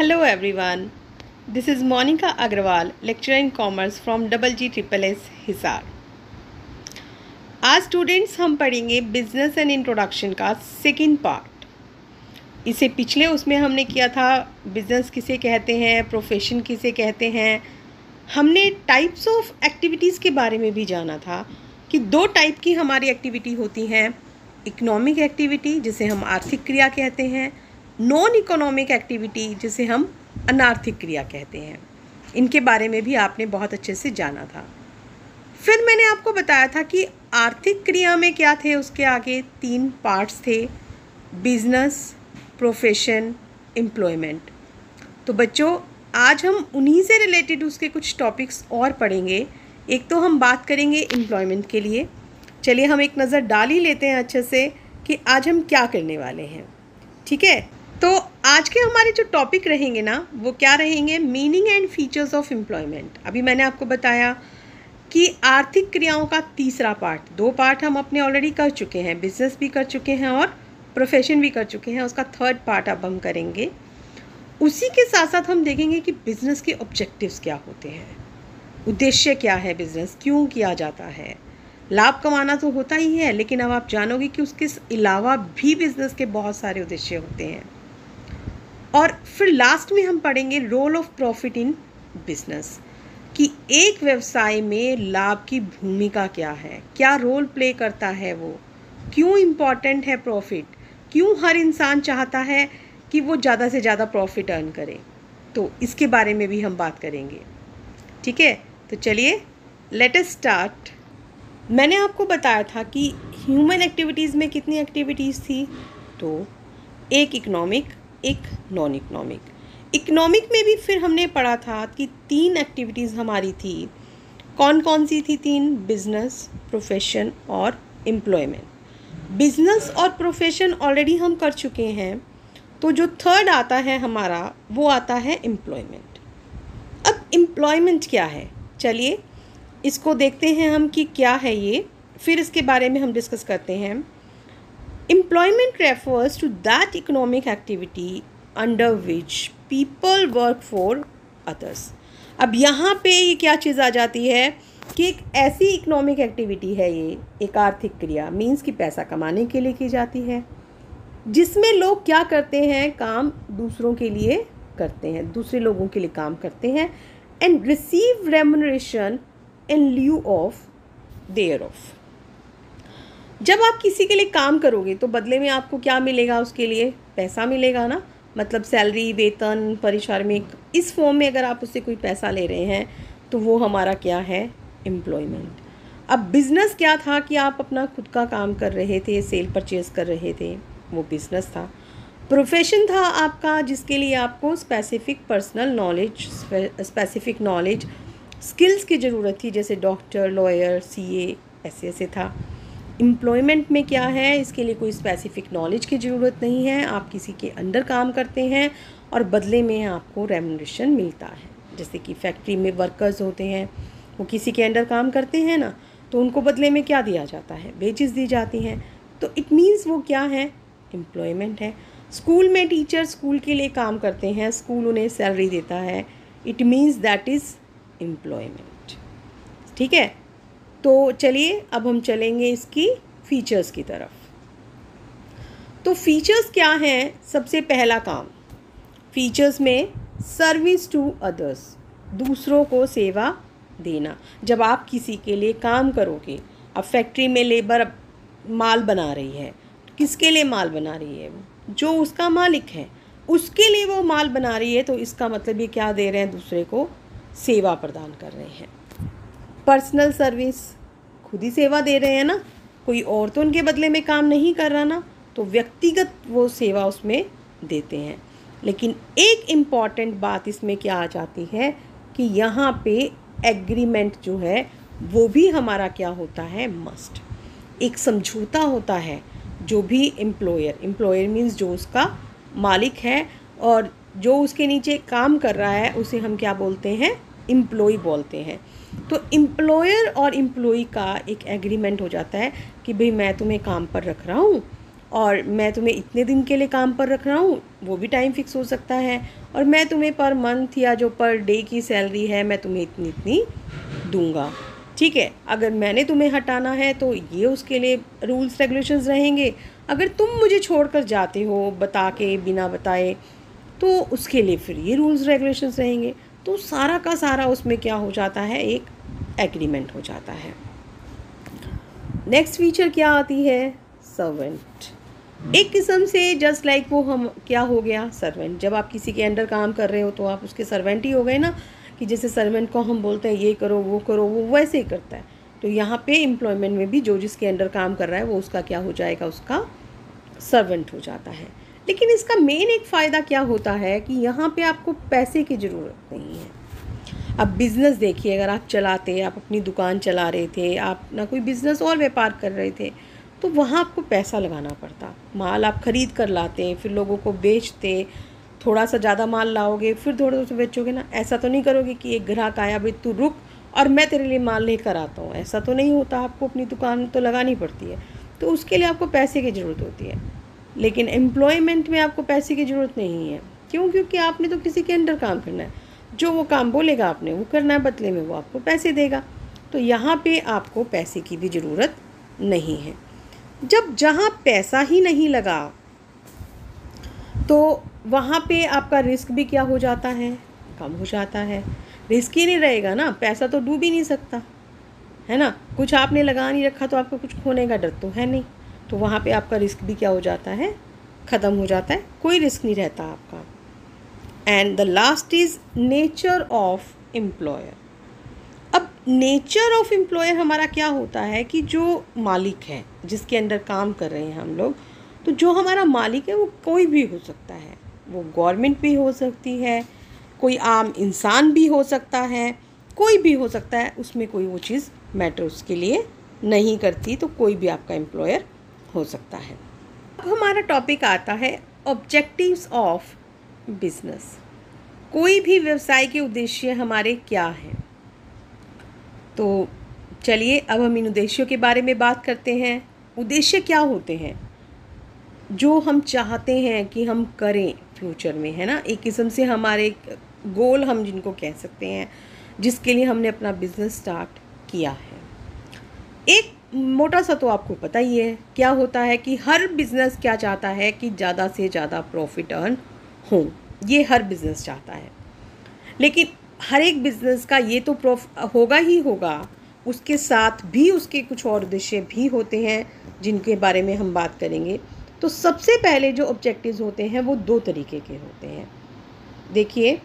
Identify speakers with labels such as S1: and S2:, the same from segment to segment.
S1: Hello everyone. This is Monica Agrawal, lecturer in commerce from GGSS Hisar. आज students हम पढ़ेंगे business and introduction का second part. इसे पिछले उसमें हमने किया था बिजनेस किसे कहते हैं, प्रोफेशन किसे कहते हैं। हमने टाइप्स ऑफ एक्टिविटीज़ के बारे में भी जाना था कि दो टाइप की हमारी एक्टिविटी होती हैं, इकोनॉमिक एक्टिविटी जिसे हम आर्थिक क्रिया कहते हैं, नॉन इकोनॉमिक एक्टिविटी जिसे हम अनार्थिक क्रिया कहते हैं। इनके बारे में भी आपने बहुत अच्छे से जाना था। फिर मैंने आपको बताया था कि आर्थिक क्रिया में क्या थे, उसके आगे 3 पार्ट्स थे, बिजनेस, प्रोफेशन, एम्प्लॉयमेंट। तो बच्चों आज हम उन्हीं से रिलेटेड उसके कुछ टॉपिक्स और पढ़ेंगे। एक तो हम बात करेंगे एम्प्लॉयमेंट के लिए। चलिए हम एक नज़र डाल ही लेते हैं अच्छे से कि आज हम क्या करने वाले हैं। ठीक है, तो आज के हमारे जो टॉपिक रहेंगे ना वो क्या रहेंगे, meaning and features of employment. अभी मैंने आपको बताया कि आर्थिक क्रियाओं का तीसरा पार्ट, 2 पार्ट हम अपने ऑलरेडी कर चुके हैं, बिजनेस भी कर चुके हैं और प्रोफेशन भी कर चुके हैं। उसका थर्ड पार्ट अब हम करेंगे। उसी के साथ साथ हम देखेंगे कि बिज़नेस के ऑब्जेक्टिव्स क्या होते हैं, उद्देश्य क्या है, बिज़नेस क्यों किया जाता है। लाभ कमाना तो होता ही है, लेकिन अब आप जानोगे कि उसके अलावा भी बिज़नेस के बहुत सारे उद्देश्य होते हैं। और फिर लास्ट में हम पढ़ेंगे role of profit in business, कि एक व्यवसाय में लाभ की भूमिका क्या है, क्या रोल प्ले करता है वो, क्यों इम्पॉर्टेंट है प्रॉफिट, क्यों हर इंसान चाहता है कि वो ज़्यादा से ज़्यादा प्रॉफिट अर्न करे। तो इसके बारे में भी हम बात करेंगे। ठीक है, तो चलिए लेट अस स्टार्ट। मैंने आपको बताया था कि ह्यूमन एक्टिविटीज़ में कितनी एक्टिविटीज़ थी, तो एक इकोनॉमिक, एक नॉन इकोनॉमिक। इकोनॉमिक में भी फिर हमने पढ़ा था कि 3 एक्टिविटीज़ हमारी थी। कौन कौन सी थी 3? बिजनेस, प्रोफेशन और एम्प्लॉयमेंट। बिजनेस और प्रोफेशन ऑलरेडी हम कर चुके हैं, तो जो थर्ड आता है हमारा वो आता है एम्प्लॉयमेंट। अब एम्प्लॉयमेंट क्या है, चलिए इसको देखते हैं हम कि क्या है ये, फिर इसके बारे में हम डिस्कस करते हैं। Employment refers to that economic activity under which people work for others। अब यहाँ पे ये क्या चीज़ आ जाती है कि एक ऐसी इकोनॉमिक एक्टिविटी है, ये एक आर्थिक क्रिया मीन्स कि पैसा कमाने के लिए की जाती है, जिसमें लोग क्या करते हैं, काम दूसरों के लिए करते हैं, दूसरे लोगों के लिए काम करते हैं and receive remuneration in lieu of their of. जब आप किसी के लिए काम करोगे तो बदले में आपको क्या मिलेगा, उसके लिए पैसा मिलेगा ना, मतलब सैलरी, वेतन, पारिश्रमिक, इस फॉर्म में अगर आप उससे कोई पैसा ले रहे हैं तो वो हमारा क्या है, एम्प्लॉयमेंट। अब बिज़नेस क्या था कि आप अपना खुद का काम कर रहे थे, सेल परचेज कर रहे थे, वो बिज़नेस था। प्रोफेशन था आपका जिसके लिए आपको specific personal knowledge, specific knowledge, skills की ज़रूरत थी, जैसे डॉक्टर, लॉयर, सीए, ऐसे था। एम्प्लॉयमेंट में क्या है, इसके लिए कोई स्पेसिफिक नॉलेज की ज़रूरत नहीं है, आप किसी के अंडर काम करते हैं और बदले में आपको रेम्युनरेशन मिलता है। जैसे कि फैक्ट्री में वर्कर्स होते हैं, वो किसी के अंडर काम करते हैं ना, तो उनको बदले में क्या दिया जाता है, वेजेस दी जाती हैं। तो इट मीन्स वो क्या है, एम्प्लॉयमेंट है। स्कूल में टीचर स्कूल के लिए काम करते हैं, स्कूल उन्हें सैलरी देता है, it means that is employment. ठीक है, तो चलिए अब हम चलेंगे इसकी फीचर्स की तरफ। तो फीचर्स क्या हैं, सबसे पहला काम फीचर्स में सर्विस टू अदर्स, दूसरों को सेवा देना। जब आप किसी के लिए काम करोगे, अब फैक्ट्री में लेबर माल बना रही है, किसके लिए माल बना रही है, जो उसका मालिक है उसके लिए वो माल बना रही है, तो इसका मतलब ये क्या दे रहे हैं, दूसरे को सेवा प्रदान कर रहे हैं। पर्सनल सर्विस, खुद ही सेवा दे रहे हैं ना, कोई और तो उनके बदले में काम नहीं कर रहा ना, तो व्यक्तिगत वो सेवा उसमें देते हैं। लेकिन एक इम्पॉर्टेंट बात इसमें क्या आ जाती है कि यहाँ पे एग्रीमेंट जो है वो भी हमारा क्या होता है, मस्ट। एक समझौता होता है, जो भी एम्प्लॉयर मीन्स जो उसका मालिक है और जो उसके नीचे काम कर रहा है उसे हम क्या बोलते हैं, एम्प्लॉय बोलते हैं। तो एम्प्लॉयर और एम्प्लॉय का एक एग्रीमेंट हो जाता है कि भाई मैं तुम्हें काम पर रख रहा हूँ और मैं तुम्हें इतने दिन के लिए काम पर रख रहा हूँ, वो भी टाइम फिक्स हो सकता है। और मैं तुम्हें पर मंथ या जो पर डे की सैलरी है मैं तुम्हें इतनी इतनी दूंगा, ठीक है। अगर मैंने तुम्हें हटाना है तो ये उसके लिए रूल्स रेगुलेशंस रहेंगे। अगर तुम मुझे छोड़कर जाते हो बता के, बिना बताए, तो उसके लिए फिर ये रूल्स रेगुलेशंस रहेंगे। तो सारा का सारा उसमें क्या हो जाता है, एक एग्रीमेंट हो जाता है। नेक्स्ट फीचर क्या आती है, सर्वेंट। एक किस्म से जस्ट लाइक वो हम क्या हो गया, सर्वेंट। जब आप किसी के अंडर काम कर रहे हो तो आप उसके सर्वेंट ही हो गए ना, कि जैसे सर्वेंट को हम बोलते हैं ये करो वो करो, वो वैसे ही करता है। तो यहाँ पे एम्प्लॉयमेंट में भी जो जिसके अंडर काम कर रहा है वो उसका क्या हो जाएगा, उसका सर्वेंट हो जाता है। लेकिन इसका मेन एक फ़ायदा क्या होता है कि यहाँ पे आपको पैसे की ज़रूरत नहीं है। अब बिज़नेस देखिए, अगर आप चलाते, आप अपनी दुकान चला रहे थे, आप ना कोई बिज़नेस और व्यापार कर रहे थे, तो वहाँ आपको पैसा लगाना पड़ता। माल आप ख़रीद कर लाते, फिर लोगों को बेचते, थोड़ा सा ज़्यादा माल लाओगे फिर थोड़ा सा बेचोगे ना। ऐसा तो नहीं करोगे कि एक ग्राहक आया, भाई तू रुक और मैं तेरे लिए माल लेकर आता हूँ, ऐसा तो नहीं होता। आपको अपनी दुकान तो लगानी पड़ती है, तो उसके लिए आपको पैसे की ज़रूरत होती है। लेकिन एम्प्लॉयमेंट में आपको पैसे की ज़रूरत नहीं है। क्यों? क्योंकि आपने तो किसी के अंडर काम करना है, जो वो काम बोलेगा आपने वो करना है, बदले में वो आपको पैसे देगा। तो यहाँ पे आपको पैसे की भी ज़रूरत नहीं है। जब जहाँ पैसा ही नहीं लगा तो वहाँ पे आपका रिस्क भी क्या हो जाता है, कम हो जाता है। रिस्क ही नहीं रहेगा ना, पैसा तो डूब ही नहीं सकता, है ना। कुछ आपने लगा नहीं रखा तो आपको कुछ खोने का डर तो है नहीं, तो वहाँ पे आपका रिस्क भी क्या हो जाता है, ख़त्म हो जाता है, कोई रिस्क नहीं रहता आपका। And the last is nature of employer. अब नेचर ऑफ एम्प्लॉयर हमारा क्या होता है कि जो मालिक है, जिसके अंडर काम कर रहे हैं हम लोग, तो जो हमारा मालिक है वो कोई भी हो सकता है। वो गवर्नमेंट भी हो सकती है, कोई आम इंसान भी हो सकता है, कोई भी हो सकता है, उसमें कोई वो चीज़ मैटर उसके लिए नहीं करती। तो कोई भी आपका एम्प्लॉयर हो सकता है। अब हमारा टॉपिक आता है ऑब्जेक्टिव्स ऑफ बिजनेस। कोई भी व्यवसाय के उद्देश्य हमारे क्या हैं। तो चलिए अब हम इन उद्देश्यों के बारे में बात करते हैं। उद्देश्य क्या होते हैं, जो हम चाहते हैं कि हम करें फ्यूचर में, है ना। एक किस्म से हमारे गोल हम जिनको कह सकते हैं, जिसके लिए हमने अपना बिजनेस स्टार्ट किया है। एक मोटा सा तो आपको पता ही है क्या होता है कि हर बिज़नेस क्या चाहता है कि ज़्यादा से ज़्यादा प्रॉफिट अर्न हो, ये हर बिज़नेस चाहता है। लेकिन हर एक बिज़नेस का ये तो होगा ही होगा, उसके साथ भी उसके कुछ और उद्देश्य भी होते हैं जिनके बारे में हम बात करेंगे। तो सबसे पहले जो ऑब्जेक्टिव्स होते हैं वो दो तरीके के होते हैं। देखिए,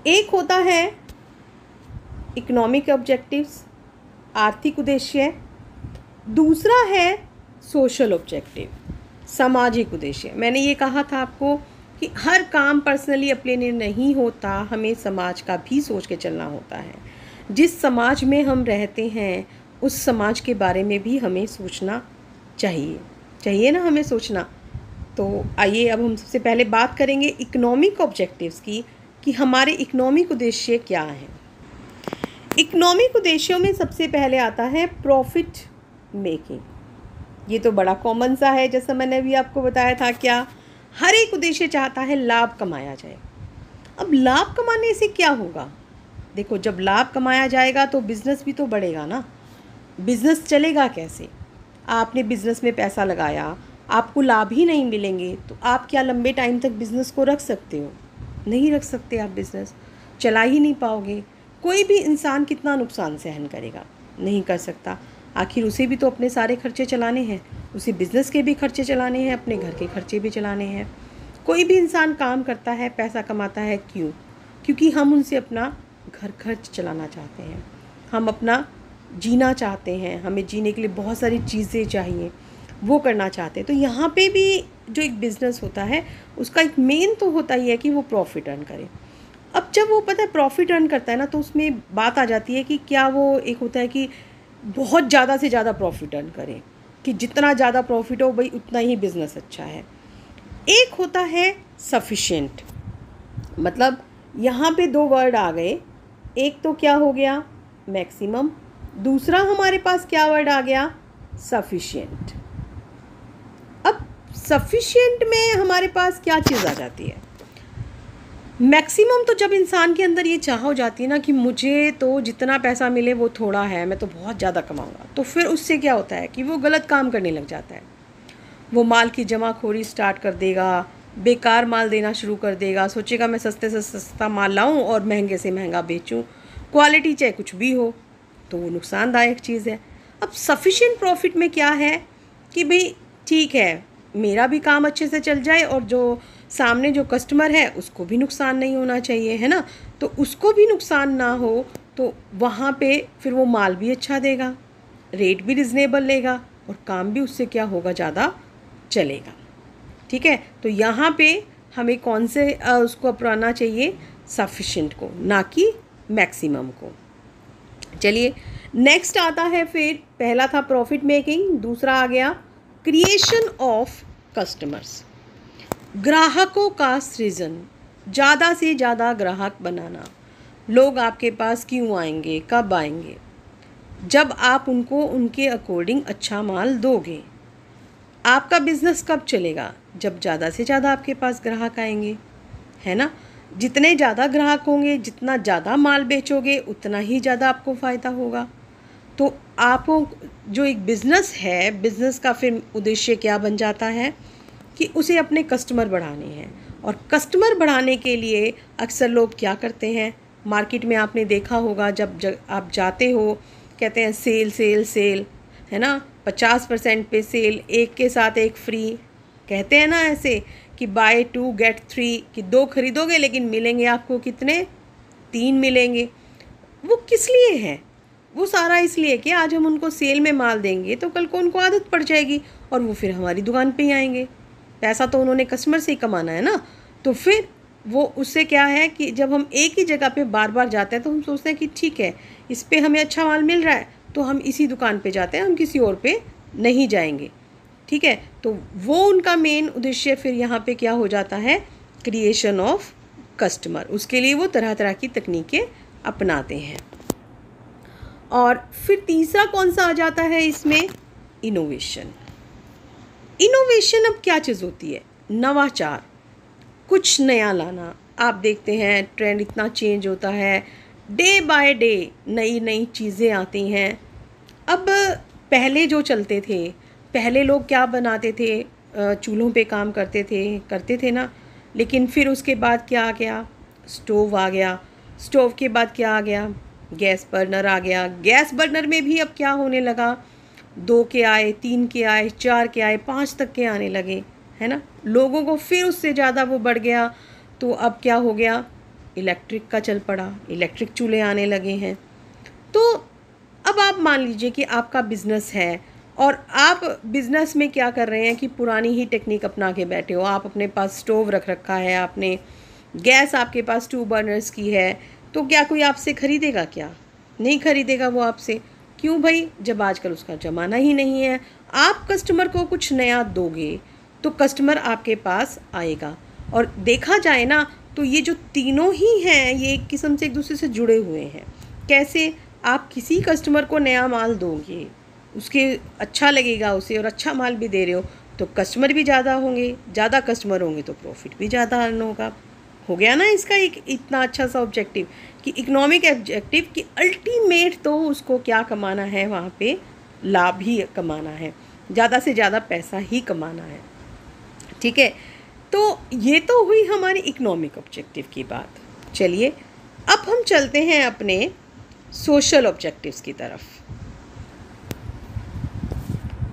S1: एक होता है इकोनॉमिक ऑब्जेक्टिव्स, आर्थिक उद्देश्य। दूसरा है सोशल ऑब्जेक्टिव, सामाजिक उद्देश्य। मैंने ये कहा था आपको कि हर काम पर्सनली अपने लिए नहीं होता, हमें समाज का भी सोच के चलना होता है। जिस समाज में हम रहते हैं उस समाज के बारे में भी हमें सोचना चाहिए ना, हमें सोचना। तो आइए अब हम सबसे पहले बात करेंगे इकोनॉमिक ऑब्जेक्टिव्स की, कि हमारे इकोनॉमिक उद्देश्य क्या हैं। इकोनॉमिक उद्देश्यों में सबसे पहले आता है प्रॉफिट मेकिंग। ये तो बड़ा कॉमन सा है, जैसा मैंने अभी आपको बताया था। क्या हर एक उद्देश्य चाहता है लाभ कमाया जाए। अब लाभ कमाने से क्या होगा, देखो जब लाभ कमाया जाएगा तो बिज़नेस भी तो बढ़ेगा ना। बिज़नेस चलेगा कैसे, आपने बिज़नेस में पैसा लगाया, आपको लाभ ही नहीं मिलेंगे तो आप क्या लंबे टाइम तक बिज़नेस को रख सकते हो? नहीं रख सकते, आप बिज़नेस चला ही नहीं पाओगे। कोई भी इंसान कितना नुकसान सहन करेगा, नहीं कर सकता। आखिर उसे भी तो अपने सारे खर्चे चलाने हैं, उसे बिज़नेस के भी खर्चे चलाने हैं, अपने घर के खर्चे भी चलाने हैं। कोई भी इंसान काम करता है, पैसा कमाता है, क्यों? क्योंकि हम उनसे अपना घर खर्च चलाना चाहते हैं, हम अपना जीना चाहते हैं, हमें जीने के लिए बहुत सारी चीज़ें चाहिए, वो करना चाहते हैं। तो यहाँ पे भी जो एक बिज़नेस होता है उसका एक मेन तो होता ही है कि वो प्रॉफिट अर्न करे। अब जब वो पता है प्रॉफिट अर्न करता है ना, तो उसमें बात आ जाती है कि क्या वो एक होता है कि बहुत ज़्यादा से ज़्यादा प्रॉफिट अर्न करे, कि जितना ज़्यादा प्रॉफिट हो भाई उतना ही बिज़नेस अच्छा है। एक होता है सफिशिएंट, मतलब यहाँ पे दो वर्ड आ गए। एक तो क्या हो गया, मैक्सिमम। दूसरा हमारे पास क्या वर्ड आ गया, सफिशिएंट। सफिशिएंट में हमारे पास क्या चीज़ आ जाती है? मैक्सिमम तो जब इंसान के अंदर ये चाह हो जाती है ना कि मुझे तो जितना पैसा मिले वो थोड़ा है, मैं तो बहुत ज़्यादा कमाऊँगा, तो फिर उससे क्या होता है कि वो गलत काम करने लग जाता है। वो माल की जमाखोरी स्टार्ट कर देगा, बेकार माल देना शुरू कर देगा, सोचेगा मैं सस्ते से सस्ता माल लाऊं और महंगे से महंगा बेचूं, क्वालिटी चाहे कुछ भी हो, तो वो नुकसानदायक चीज़ है। अब सफिशिएंट प्रॉफिट में क्या है कि भाई ठीक है, मेरा भी काम अच्छे से चल जाए और जो सामने जो कस्टमर है उसको भी नुकसान नहीं होना चाहिए, है ना। तो उसको भी नुकसान ना हो, तो वहाँ पे फिर वो माल भी अच्छा देगा, रेट भी रिजनेबल लेगा और काम भी उससे क्या होगा, ज़्यादा चलेगा। ठीक है, तो यहाँ पे हमें कौन से उसको अपनाना चाहिए, सफिशिएंट को, ना कि मैक्सिमम को। चलिए नेक्स्ट आता है, फिर पहला था प्रॉफिट मेकिंग, दूसरा आ गया क्रिएशन ऑफ कस्टमर्स, ग्राहकों का सृजन, ज़्यादा से ज़्यादा ग्राहक बनाना। लोग आपके पास क्यों आएंगे, कब आएंगे? जब आप उनको उनके अकॉर्डिंग अच्छा माल दोगे। आपका बिज़नेस कब चलेगा? जब ज़्यादा से ज़्यादा आपके पास ग्राहक आएंगे, है ना। जितने ज़्यादा ग्राहक होंगे, जितना ज़्यादा माल बेचोगे, उतना ही ज़्यादा आपको फ़ायदा होगा। तो आपको जो एक बिज़नेस है, बिज़नेस का फिर उद्देश्य क्या बन जाता है कि उसे अपने कस्टमर बढ़ाने हैं। और कस्टमर बढ़ाने के लिए अक्सर लोग क्या करते हैं, मार्केट में आपने देखा होगा, जब आप जाते हो, कहते हैं सेल सेल सेल, है ना, 50% पे सेल, एक के साथ एक फ्री, कहते हैं ना ऐसे कि बाय 2 गेट 3, कि 2 खरीदोगे लेकिन मिलेंगे आपको कितने, 3 मिलेंगे। वो किस लिए है? वो सारा इसलिए कि आज हम उनको सेल में माल देंगे तो कल को उनको आदत पड़ जाएगी और वो फिर हमारी दुकान पे ही आएंगे। पैसा तो उन्होंने कस्टमर से ही कमाना है ना। तो फिर वो उससे क्या है कि जब हम एक ही जगह पे बार बार जाते हैं तो हम सोचते हैं कि ठीक है, इस पे हमें अच्छा माल मिल रहा है तो हम इसी दुकान पे जाते हैं, हम किसी और पे नहीं जाएंगे। ठीक है, तो वो उनका मेन उद्देश्य फिर यहाँ पे क्या हो जाता है, क्रिएशन ऑफ कस्टमर। उसके लिए वो तरह तरह की तकनीकें अपनाते हैं। और फिर तीसरा कौन सा आ जाता है इसमें, इनोवेशन। इनोवेशन अब क्या चीज़ होती है, नवाचार, कुछ नया लाना। आप देखते हैं ट्रेंड इतना चेंज होता है, डे बाय डे नई नई चीज़ें आती हैं। अब पहले जो चलते थे, पहले लोग क्या बनाते थे, चूल्हों पे काम करते थे ना। लेकिन फिर उसके बाद क्या आ गया, स्टोव आ गया। स्टोव के बाद क्या आ गया, गैस बर्नर आ गया। गैस बर्नर में भी अब क्या होने लगा, 2 के आए, 3 के आए, 4 के आए, 5 तक के आने लगे, है ना। लोगों को फिर उससे ज़्यादा वो बढ़ गया, तो अब क्या हो गया, इलेक्ट्रिक का चल पड़ा, इलेक्ट्रिक चूल्हे आने लगे हैं। तो अब आप मान लीजिए कि आपका बिज़नेस है और आप बिज़नेस में क्या कर रहे हैं कि पुरानी ही टेक्निक अपना के बैठे हो। आप अपने पास स्टोव रख रखा है आपने, गैस आपके पास 2 बर्नर्स की है, तो क्या कोई आपसे ख़रीदेगा? क्या नहीं ख़रीदेगा वो आपसे। क्यों भाई, जब आजकल उसका ज़माना ही नहीं है। आप कस्टमर को कुछ नया दोगे तो कस्टमर आपके पास आएगा। और देखा जाए ना तो ये जो तीनों ही हैं, ये एक किस्म से एक दूसरे से जुड़े हुए हैं। कैसे, आप किसी कस्टमर को नया माल दोगे, उसके अच्छा लगेगा उसे और अच्छा माल भी दे रहे हो, तो कस्टमर भी ज़्यादा होंगे, ज़्यादा कस्टमर होंगे तो प्रॉफिट भी ज़्यादा अर्न होगा। हो गया ना इसका एक इतना अच्छा सा ऑब्जेक्टिव कि इकोनॉमिक ऑब्जेक्टिव कि अल्टीमेट तो उसको क्या कमाना है, वहाँ पे लाभ ही कमाना है, ज़्यादा से ज़्यादा पैसा ही कमाना है। ठीक है, तो ये तो हुई हमारी इकोनॉमिक ऑब्जेक्टिव की बात। चलिए अब हम चलते हैं अपने सोशल ऑब्जेक्टिव्स की तरफ।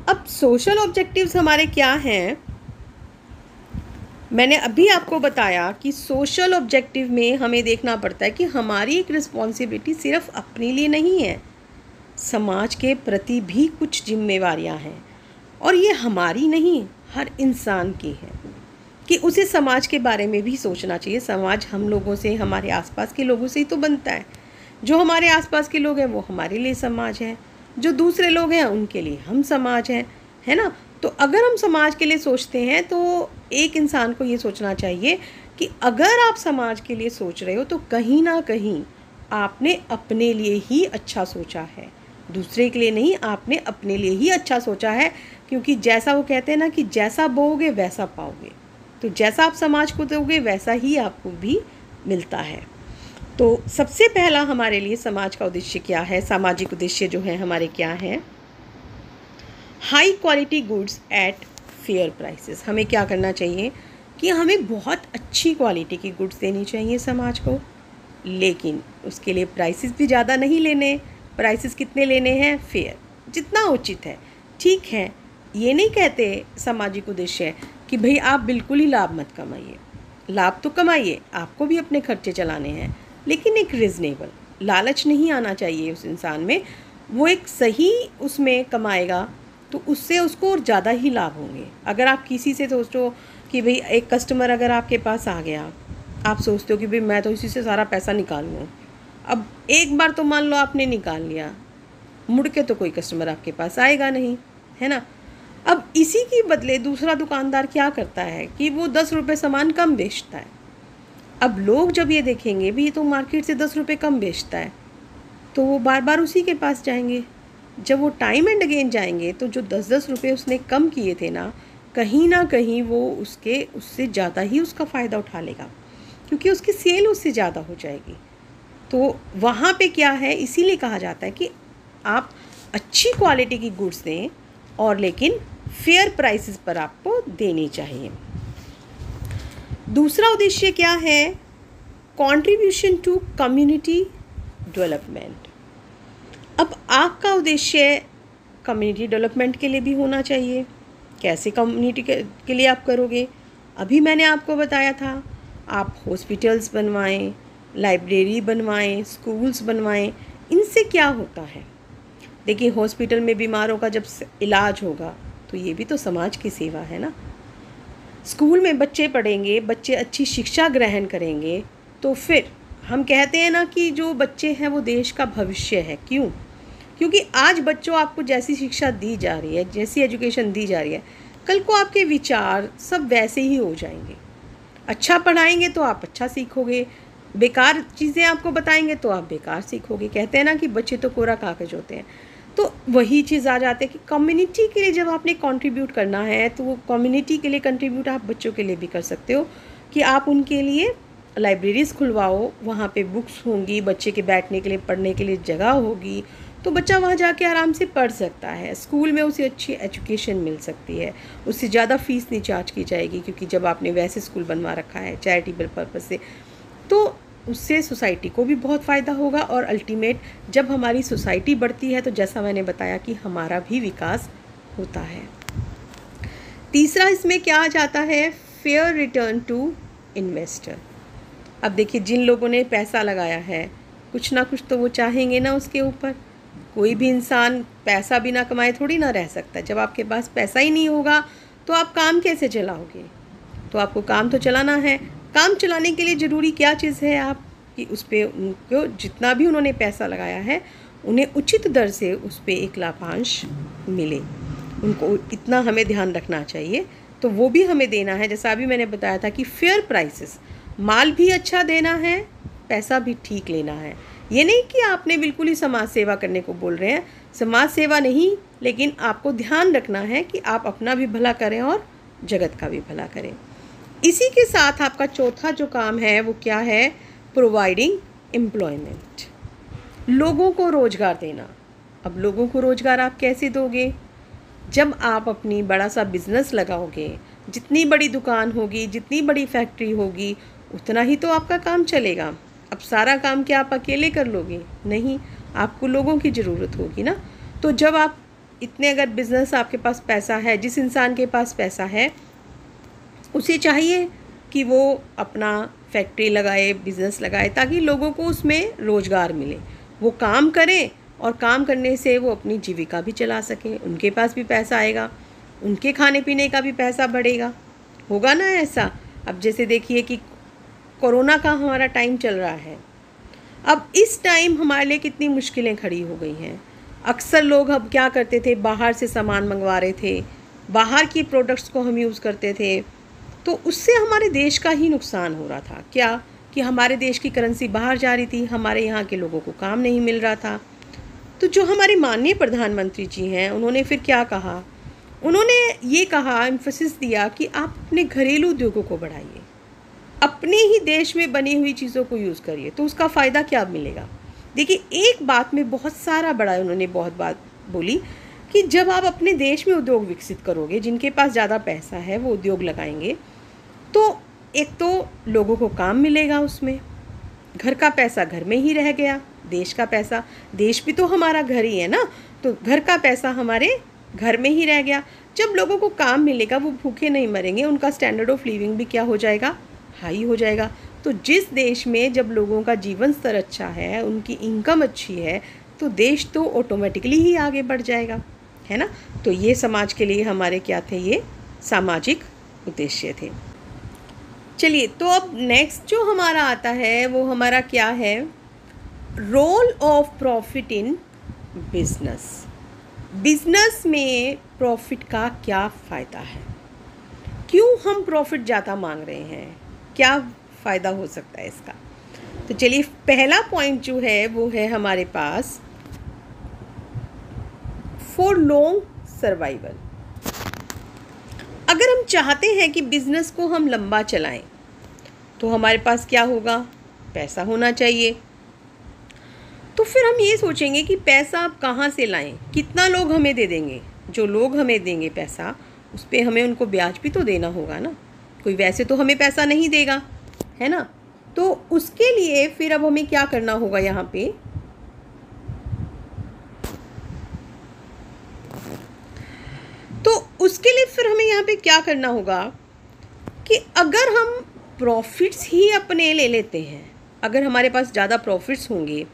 S1: अब सोशल ऑब्जेक्टिव्स हमारे क्या हैं, मैंने अभी आपको बताया कि सोशल ऑब्जेक्टिव में हमें देखना पड़ता है कि हमारी एक रिस्पॉन्सिबिलिटी सिर्फ अपने लिए नहीं है, समाज के प्रति भी कुछ जिम्मेवारियां हैं। और ये हमारी नहीं, हर इंसान की है कि उसे समाज के बारे में भी सोचना चाहिए। समाज हम लोगों से, हमारे आसपास के लोगों से ही तो बनता है। जो हमारे आसपास के लोग हैं वो हमारे लिए समाज है, जो दूसरे लोग हैं उनके लिए हम समाज हैं, है ना। तो अगर हम समाज के लिए सोचते हैं तो एक इंसान को ये सोचना चाहिए कि अगर आप समाज के लिए सोच रहे हो तो कहीं ना कहीं आपने अपने लिए ही अच्छा सोचा है, दूसरे के लिए नहीं, आपने अपने लिए ही अच्छा सोचा है, क्योंकि जैसा वो कहते हैं ना कि जैसा बोओगे वैसा पाओगे। तो जैसा आप समाज को दोगे वैसा ही आपको भी मिलता है। तो सबसे पहला हमारे लिए समाज का उद्देश्य क्या है, सामाजिक उद्देश्य जो है हमारे क्या हैं? High quality goods at fair prices. हमें क्या करना चाहिए कि हमें बहुत अच्छी क्वालिटी की गुड्स देनी चाहिए समाज को, लेकिन उसके लिए प्राइसेस भी ज़्यादा नहीं लेने। प्राइसेस कितने लेने हैं? फेयर, जितना उचित है। ठीक है, ये नहीं कहते सामाजिक उद्देश्य कि भाई आप बिल्कुल ही लाभ मत कमाइए, लाभ तो कमाइए, आपको भी अपने खर्चे चलाने हैं, लेकिन एक रिजनेबल, लालच नहीं आना चाहिए उस इंसान में। वो एक सही उसमें कमाएगा तो उससे उसको और ज़्यादा ही लाभ होंगे। अगर आप किसी से सोचो कि भाई एक कस्टमर अगर आपके पास आ गया, आप सोचते हो कि भाई मैं तो इसी से सारा पैसा निकालूँ। अब एक बार तो मान लो आपने निकाल लिया, मुड़ के तो कोई कस्टमर आपके पास आएगा नहीं, है ना। अब इसी के बदले दूसरा दुकानदार क्या करता है कि वो 10 रुपये सामान कम बेचता है। अब लोग जब ये देखेंगे भी तो मार्केट से 10 रुपये कम बेचता है, तो वो बार बार उसी के पास जाएंगे। जब वो टाइम एंड अगेन जाएंगे तो जो 10-10 रुपये उसने कम किए थे ना कहीं वो उससे ज़्यादा ही उसका फ़ायदा उठा लेगा, क्योंकि उसकी सेल उससे ज़्यादा हो जाएगी। तो वहाँ पे क्या है, इसीलिए कहा जाता है कि आप अच्छी क्वालिटी की गुड्स दें और लेकिन फेयर प्राइसेस पर आपको देनी चाहिए। दूसरा उद्देश्य क्या है? Contribution to community development. अब आपका उद्देश्य कम्युनिटी डेवलपमेंट के लिए भी होना चाहिए। कैसे कम्युनिटी के लिए आप करोगे? अभी मैंने आपको बताया था, आप हॉस्पिटल्स बनवाएं, लाइब्रेरी बनवाएं, स्कूल्स बनवाएं। इनसे क्या होता है? देखिए, हॉस्पिटल में बीमारों का जब इलाज होगा तो ये भी तो समाज की सेवा है ना। स्कूल में बच्चे पढ़ेंगे, बच्चे अच्छी शिक्षा ग्रहण करेंगे, तो फिर हम कहते हैं ना कि जो बच्चे हैं वो देश का भविष्य है। क्यों? क्योंकि आज बच्चों आपको जैसी शिक्षा दी जा रही है, जैसी एजुकेशन दी जा रही है, कल को आपके विचार सब वैसे ही हो जाएंगे। अच्छा पढ़ाएंगे तो आप अच्छा सीखोगे, बेकार चीज़ें आपको बताएंगे तो आप बेकार सीखोगे। कहते हैं ना कि बच्चे तो कोरा कागज होते हैं। तो वही चीज़ आ जाती है कि कम्युनिटी के लिए जब आपने कंट्रीब्यूट करना है तो वो कम्युनिटी के लिए कंट्रीब्यूट आप बच्चों के लिए भी कर सकते हो कि आप उनके लिए लाइब्रेरीज़ खुलवाओ, वहाँ पे बुक्स होंगी, बच्चे के बैठने के लिए, पढ़ने के लिए जगह होगी, तो बच्चा वहाँ जाके आराम से पढ़ सकता है। स्कूल में उसे अच्छी एजुकेशन मिल सकती है, उससे ज़्यादा फ़ीस नहीं चार्ज की जाएगी, क्योंकि जब आपने वैसे स्कूल बनवा रखा है चैरिटेबल पर्पज़ से, तो उससे सोसाइटी को भी बहुत फ़ायदा होगा। और अल्टीमेट जब हमारी सोसाइटी बढ़ती है तो जैसा मैंने बताया कि हमारा भी विकास होता है। तीसरा इसमें क्या आ जाता है? Fair return to investor. अब देखिए, जिन लोगों ने पैसा लगाया है कुछ ना कुछ तो वो चाहेंगे ना उसके ऊपर। कोई भी इंसान पैसा बिना कमाए थोड़ी ना रह सकता। जब आपके पास पैसा ही नहीं होगा तो आप काम कैसे चलाओगे? तो आपको काम तो चलाना है। काम चलाने के लिए ज़रूरी क्या चीज़ है आप कि उस पर उनको जितना भी उन्होंने पैसा लगाया है उन्हें उचित दर से उस पर एक लाभांश मिले। उनको इतना हमें ध्यान रखना चाहिए, तो वो भी हमें देना है। जैसा अभी मैंने बताया था कि फेयर प्राइसेस, माल भी अच्छा देना है, पैसा भी ठीक लेना है। ये नहीं कि आपने बिल्कुल ही समाज सेवा करने को बोल रहे हैं, समाज सेवा नहीं, लेकिन आपको ध्यान रखना है कि आप अपना भी भला करें और जगत का भी भला करें। इसी के साथ आपका चौथा जो काम है वो क्या है? प्रोवाइडिंग एम्प्लॉयमेंट, लोगों को रोज़गार देना। अब लोगों को रोज़गार आप कैसे दोगे? जब आप अपनी बड़ा सा बिज़नेस लगाओगे, जितनी बड़ी दुकान होगी, जितनी बड़ी फैक्ट्री होगी, उतना ही तो आपका काम चलेगा। अब सारा काम क्या आप अकेले कर लोगे? नहीं, आपको लोगों की ज़रूरत होगी ना। तो जब आप इतने, अगर बिज़नेस आपके पास पैसा है, जिस इंसान के पास पैसा है उसे चाहिए कि वो अपना फैक्ट्री लगाए, बिज़नेस लगाए, ताकि लोगों को उसमें रोज़गार मिले, वो काम करें और काम करने से वो अपनी जीविका भी चला सकें, उनके पास भी पैसा आएगा, उनके खाने पीने का भी पैसा बढ़ेगा। होगा ना ऐसा? अब जैसे देखिए कि कोरोना का हमारा टाइम चल रहा है। अब इस टाइम हमारे लिए कितनी मुश्किलें खड़ी हो गई हैं। अक्सर लोग अब क्या करते थे, बाहर से सामान मंगवा रहे थे, बाहर की प्रोडक्ट्स को हम यूज़ करते थे, तो उससे हमारे देश का ही नुकसान हो रहा था। क्या कि हमारे देश की करेंसी बाहर जा रही थी, हमारे यहाँ के लोगों को काम नहीं मिल रहा था। तो जो हमारे माननीय प्रधानमंत्री जी हैं, उन्होंने फिर क्या कहा? उन्होंने ये कहा, एम्फेसिस दिया कि आप अपने घरेलू उद्योगों को बढ़ाइए, अपने ही देश में बनी हुई चीज़ों को यूज़ करिए, तो उसका फ़ायदा क्या मिलेगा? देखिए, एक बात में बहुत सारा बड़ा उन्होंने बहुत बात बोली कि जब आप अपने देश में उद्योग विकसित करोगे, जिनके पास ज़्यादा पैसा है वो उद्योग लगाएंगे, तो एक तो लोगों को काम मिलेगा, उसमें घर का पैसा घर में ही रह गया, देश का पैसा, देश भी तो हमारा घर ही है ना, तो घर का पैसा हमारे घर में ही रह गया। जब लोगों को काम मिलेगा, वो भूखे नहीं मरेंगे, उनका स्टैंडर्ड ऑफ लिविंग भी क्या हो जाएगा? हाई हो जाएगा। तो जिस देश में जब लोगों का जीवन स्तर अच्छा है, उनकी इनकम अच्छी है, तो देश तो ऑटोमेटिकली ही आगे बढ़ जाएगा, है ना। तो ये समाज के लिए हमारे क्या थे? ये सामाजिक उद्देश्य थे। चलिए, तो अब नेक्स्ट जो हमारा आता है वो हमारा क्या है? Role of profit in business. Business में प्रॉफिट का क्या फ़ायदा है? क्यों हम प्रॉफिट ज़्यादा मांग रहे हैं? क्या फ़ायदा हो सकता है इसका? तो चलिए, पहला पॉइंट जो है वो है हमारे पास फॉर लॉन्ग सर्वाइवल। अगर हम चाहते हैं कि बिजनेस को हम लंबा चलाएं, तो हमारे पास क्या होगा? पैसा होना चाहिए। तो फिर हम ये सोचेंगे कि पैसा आप कहाँ से लाएं, कितना लोग हमें दे देंगे। जो लोग हमें देंगे पैसा, उस पर हमें उनको ब्याज भी तो देना होगा ना। कोई वैसे तो हमें पैसा नहीं देगा, है ना। तो उसके लिए फिर अब हमें क्या करना होगा यहाँ पे? तो उसके लिए फिर हमें यहाँ पे क्या करना होगा कि अगर हम प्रॉफिट्स ही अपने ले लेते हैं, अगर हमारे पास ज़्यादा प्रॉफिट्स होंगे,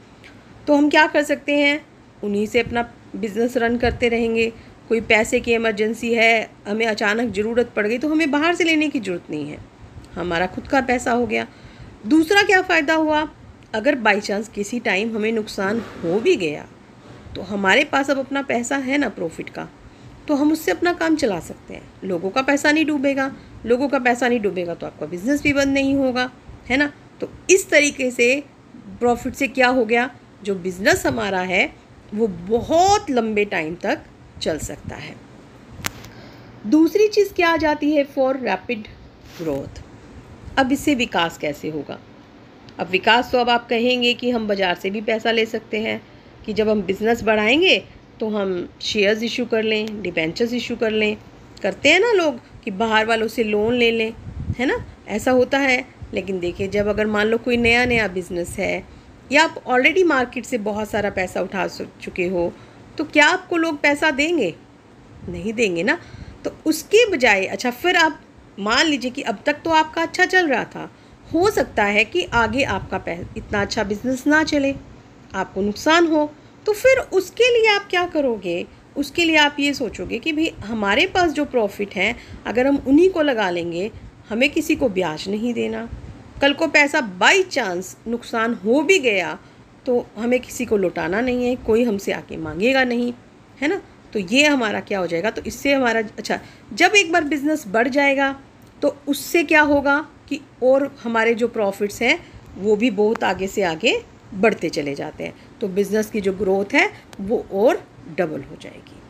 S1: तो हम क्या कर सकते हैं? उन्हीं से अपना बिज़नेस रन करते रहेंगे। कोई पैसे की इमरजेंसी है, हमें अचानक ज़रूरत पड़ गई, तो हमें बाहर से लेने की ज़रूरत नहीं है, हमारा खुद का पैसा हो गया। दूसरा क्या फ़ायदा हुआ? अगर बाई चांस किसी टाइम हमें नुकसान हो भी गया, तो हमारे पास अब अपना पैसा है ना प्रॉफिट का, तो हम उससे अपना काम चला सकते हैं। लोगों का पैसा नहीं डूबेगा, लोगों का पैसा नहीं डूबेगा तो आपका बिज़नेस भी बंद नहीं होगा, है ना। तो इस तरीके से प्रॉफिट से क्या हो गया? जो बिज़नेस हमारा है वो बहुत लंबे टाइम तक चल सकता है। दूसरी चीज़ क्या आ जाती है? For rapid growth. अब इससे विकास कैसे होगा? अब विकास तो अब आप कहेंगे कि हम बाज़ार से भी पैसा ले सकते हैं, कि जब हम बिज़नेस बढ़ाएंगे तो हम शेयर्स इशू कर लें, डिबेंचर्स इशू कर लें, करते हैं ना लोग कि बाहर वालों से लोन ले लें, है ना, ऐसा होता है। लेकिन देखिए, जब अगर मान लो कोई नया बिज़नेस है या आप ऑलरेडी मार्केट से बहुत सारा पैसा उठा चुके हो, तो क्या आपको लोग पैसा देंगे? नहीं देंगे ना। तो उसके बजाय, अच्छा फिर आप मान लीजिए कि अब तक तो आपका अच्छा चल रहा था, हो सकता है कि आगे आपका इतना अच्छा बिज़नेस ना चले, आपको नुकसान हो, तो फिर उसके लिए आप क्या करोगे? उसके लिए आप ये सोचोगे कि भाई हमारे पास जो प्रॉफिट है, अगर हम उन्हीं को लगा लेंगे, हमें किसी को ब्याज नहीं देना, कल को पैसा बाई चांस नुकसान हो भी गया तो हमें किसी को लौटाना नहीं है, कोई हमसे आके मांगेगा नहीं, है ना। तो ये हमारा क्या हो जाएगा? तो इससे हमारा, अच्छा जब एक बार बिज़नेस बढ़ जाएगा तो उससे क्या होगा कि और हमारे जो प्रॉफिट्स हैं वो भी बहुत आगे से आगे बढ़ते चले जाते हैं, तो बिज़नेस की जो ग्रोथ है वो और डबल हो जाएगी।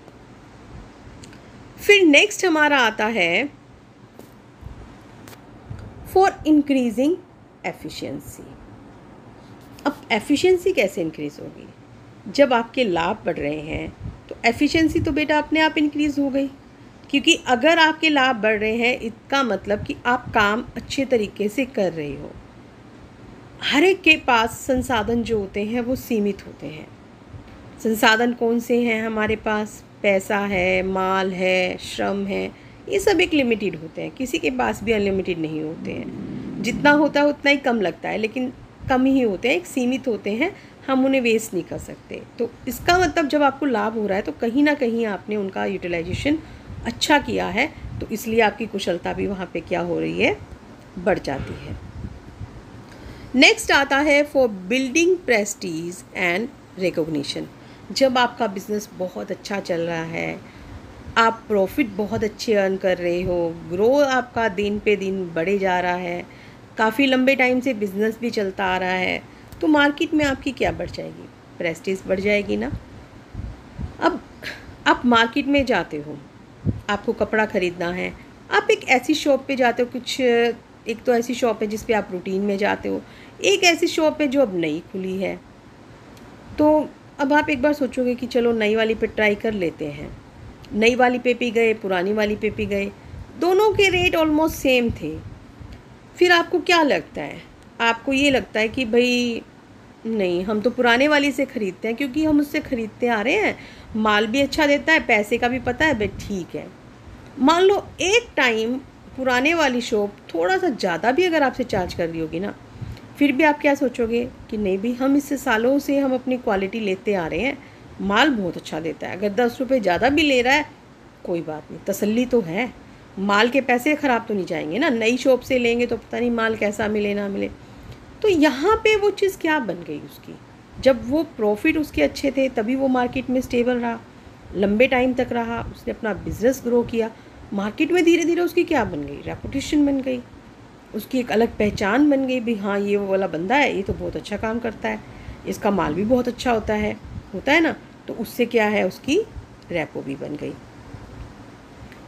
S1: फिर नेक्स्ट हमारा आता है फॉर इंक्रीजिंग एफिशिएंसी। अब एफिशिएंसी कैसे इंक्रीज़ होगी? जब आपके लाभ बढ़ रहे हैं तो एफिशिएंसी तो बेटा अपने आप इंक्रीज़ हो गई, क्योंकि अगर आपके लाभ बढ़ रहे हैं इसका मतलब कि आप काम अच्छे तरीके से कर रहे हो। हर एक के पास संसाधन जो होते हैं वो सीमित होते हैं। संसाधन कौन से हैं हमारे पास? पैसा है, माल है, श्रम है, ये सब एक लिमिटेड होते हैं। किसी के पास भी अनलिमिटेड नहीं होते हैं, जितना होता है उतना ही कम लगता है, लेकिन कम ही होते हैं, एक सीमित होते हैं, हम उन्हें वेस्ट नहीं कर सकते। तो इसका मतलब जब आपको लाभ हो रहा है तो कहीं ना कहीं आपने उनका यूटिलाइजेशन अच्छा किया है, तो इसलिए आपकी कुशलता भी वहाँ पे क्या हो रही है? बढ़ जाती है। नेक्स्ट आता है for building Prestige and recognition. जब आपका बिज़नेस बहुत अच्छा चल रहा है, आप प्रॉफिट बहुत अच्छे अर्न कर रहे हो, ग्रो आपका दिन पे दिन बढ़े जा रहा है, काफ़ी लंबे टाइम से बिज़नेस भी चलता आ रहा है, तो मार्केट में आपकी क्या बढ़ जाएगी? प्रेस्टीज बढ़ जाएगी ना। अब आप मार्केट में जाते हो, आपको कपड़ा ख़रीदना है, आप एक ऐसी शॉप पे जाते हो, कुछ एक तो ऐसी शॉप है जिस पे आप रूटीन में जाते हो, एक ऐसी शॉप है जो अब नई खुली है। तो अब आप एक बार सोचोगे कि चलो नई वाली पे ट्राई कर लेते हैं। नई वाली पे भी गए, पुरानी वाली पे भी गए, दोनों के रेट ऑलमोस्ट सेम थे। फिर आपको क्या लगता है? आपको ये लगता है कि भाई नहीं, हम तो पुराने वाली से ख़रीदते हैं क्योंकि हम उससे ख़रीदते आ रहे हैं, माल भी अच्छा देता है, पैसे का भी पता है, भाई ठीक है। मान लो एक टाइम पुराने वाली शॉप थोड़ा सा ज़्यादा भी अगर आपसे चार्ज कर रही होगी ना, फिर भी आप क्या सोचोगे कि नहीं भी, हम इससे सालों से हम अपनी क्वालिटी लेते आ रहे हैं, माल बहुत अच्छा देता है, अगर 10 रुपये ज़्यादा भी ले रहा है कोई बात नहीं, तसल्ली तो है, माल के पैसे ख़राब तो नहीं जाएंगे ना। नई शॉप से लेंगे तो पता नहीं माल कैसा मिले ना मिले। तो यहाँ पे वो चीज़ क्या बन गई उसकी, जब वो प्रॉफिट उसके अच्छे थे तभी वो मार्केट में स्टेबल रहा, लंबे टाइम तक रहा, उसने अपना बिज़नेस ग्रो किया। मार्केट में धीरे धीरे उसकी क्या बन गई, रेपुटेशन बन गई, उसकी एक अलग पहचान बन गई भी, हाँ ये वो वाला बंदा है, ये तो बहुत अच्छा काम करता है, इसका माल भी बहुत अच्छा होता है ना। तो उससे क्या है, उसकी रेपो भी बन गई।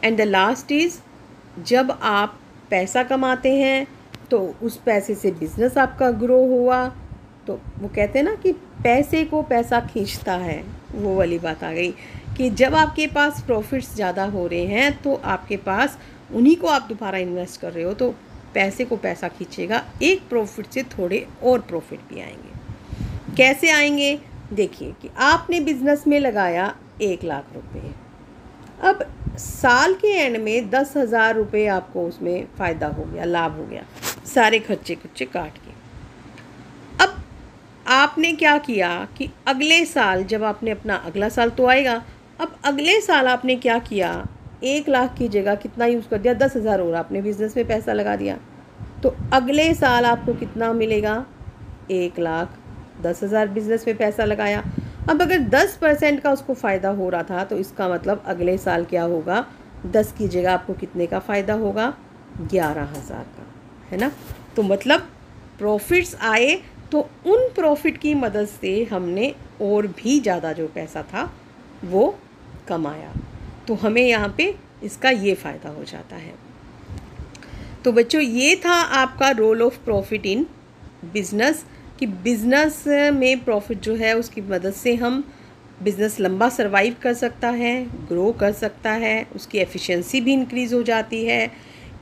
S1: एंड द लास्ट इज़, जब आप पैसा कमाते हैं तो उस पैसे से बिज़नेस आपका ग्रो हुआ, तो वो कहते हैं ना कि पैसे को पैसा खींचता है, वो वाली बात आ गई कि जब आपके पास प्रॉफिट्स ज़्यादा हो रहे हैं तो आपके पास उन्हीं को आप दोबारा इन्वेस्ट कर रहे हो, तो पैसे को पैसा खींचेगा, एक प्रॉफिट से थोड़े और प्रॉफिट भी आएंगे। कैसे आएंगे? देखिए कि आपने बिज़नेस में लगाया 1 लाख रुपए, अब साल के एंड में 10,000 रुपये आपको उसमें फ़ायदा हो गया, लाभ हो गया, सारे खर्चे खुर्चे काट के। अब आपने क्या किया कि अगले साल जब आपने अपना, अगला साल तो आएगा, अब अगले साल आपने क्या किया, 1 लाख की जगह कितना यूज़ कर दिया, 10,000 और आपने बिज़नेस में पैसा लगा दिया, तो अगले साल आपको कितना मिलेगा, 1,10,000 बिज़नेस में पैसा लगाया। अब अगर 10% का उसको फ़ायदा हो रहा था तो इसका मतलब अगले साल क्या होगा, 10 की जगह आपको कितने का फ़ायदा होगा, 11,000 का, है ना। तो मतलब प्रॉफिट्स आए तो उन प्रॉफिट की मदद से हमने और भी ज़्यादा जो पैसा था वो कमाया, तो हमें यहाँ पे इसका ये फ़ायदा हो जाता है। तो बच्चों, ये था आपका role of profit in business, कि बिज़नेस में प्रॉफिट जो है उसकी मदद से हम बिज़नेस लंबा सर्वाइव कर सकता है, ग्रो कर सकता है, उसकी एफिशिएंसी भी इंक्रीज़ हो जाती है,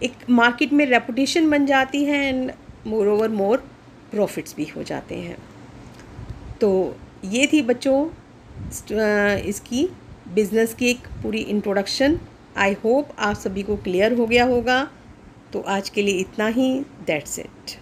S1: एक मार्केट में रेपुटेशन बन जाती है, and more over more profits भी हो जाते हैं। तो ये थी बच्चों इसकी बिज़नेस की एक पूरी इंट्रोडक्शन। आई होप आप सभी को क्लियर हो गया होगा। तो आज के लिए इतना ही, दैट्स इट।